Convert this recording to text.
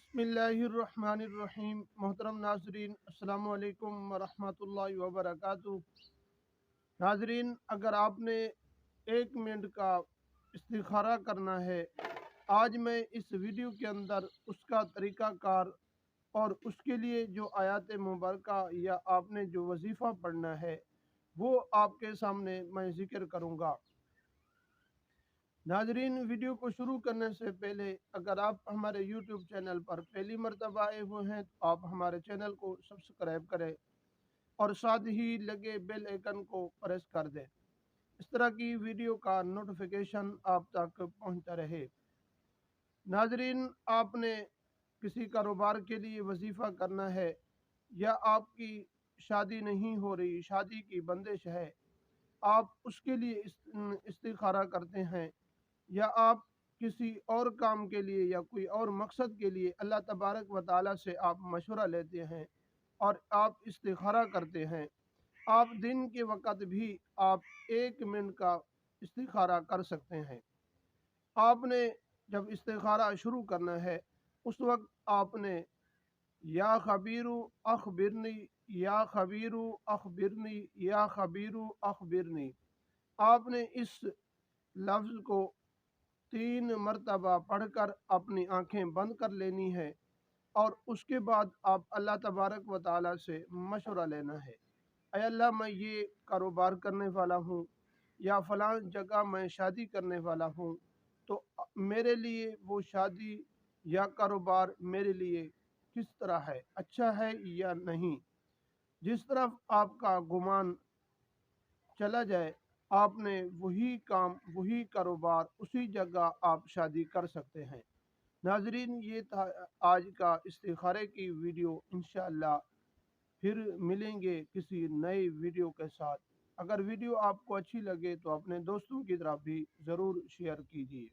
बिस्मिल्लाहिर्रहमानिर्रहीम। मोहतरम नाजरीन, अस्सलाम वालेकुम वरहमतुल्लाहि वबरकातुहू। नाजरीन, अगर आपने 1 मिनट का इस्तिखारा करना है, आज मैं इस वीडियो के अंदर उसका तरीक़ाकार और उसके लिए जो आयत मुबारका या आपने जो वजीफ़ा पढ़ना है वो आपके सामने मैं ज़िक्र करूँगा। नाजरीन, वीडियो को शुरू करने से पहले अगर आप हमारे यूट्यूब चैनल पर पहली मरतबा आए हुए हैं तो आप हमारे चैनल को सब्सक्राइब करें और साथ ही लगे बेल आइकन को प्रेस कर दें। इस तरह की वीडियो का नोटिफिकेशन आप तक पहुंचता रहे। नाजरीन, आपने किसी कारोबार के लिए वजीफ़ा करना है या आपकी शादी नहीं हो रही, शादी की बंदिश है, आप उसके लिए इस्तिखारा करते हैं, या आप किसी और काम के लिए या कोई और मकसद के लिए अल्लाह तबारक व ताला से आप मशवरा लेते हैं और आप इस्तिखारा करते हैं, आप दिन के वक़्त भी आप 1 मिनट का इस्तिखारा कर सकते हैं। आपने जब इस्तिखारा शुरू करना है उस वक्त आपने या खबीरू अखबिरनी, या खबीरू अखबिरनी, या खबीरू अखबिरनी, आपने इस लफ्ज़ को 3 मरतबा पढ़कर अपनी आंखें बंद कर लेनी है और उसके बाद आप अल्लाह तबारक व ताला से मशवरा लेना है। ऐ अल्लाह, मैं ये कारोबार करने वाला हूँ या फ़लाँ जगह मैं शादी करने वाला हूँ, तो मेरे लिए वो शादी या कारोबार मेरे लिए किस तरह है, अच्छा है या नहीं। जिस तरफ आपका गुमान चला जाए, आपने वही काम, वही कारोबार, उसी जगह आप शादी कर सकते हैं। नाजरीन, ये था आज का इस्तिखारे की वीडियो। इंशाअल्लाह फिर मिलेंगे किसी नए वीडियो के साथ। अगर वीडियो आपको अच्छी लगे तो अपने दोस्तों की तरफ भी ज़रूर शेयर कीजिए।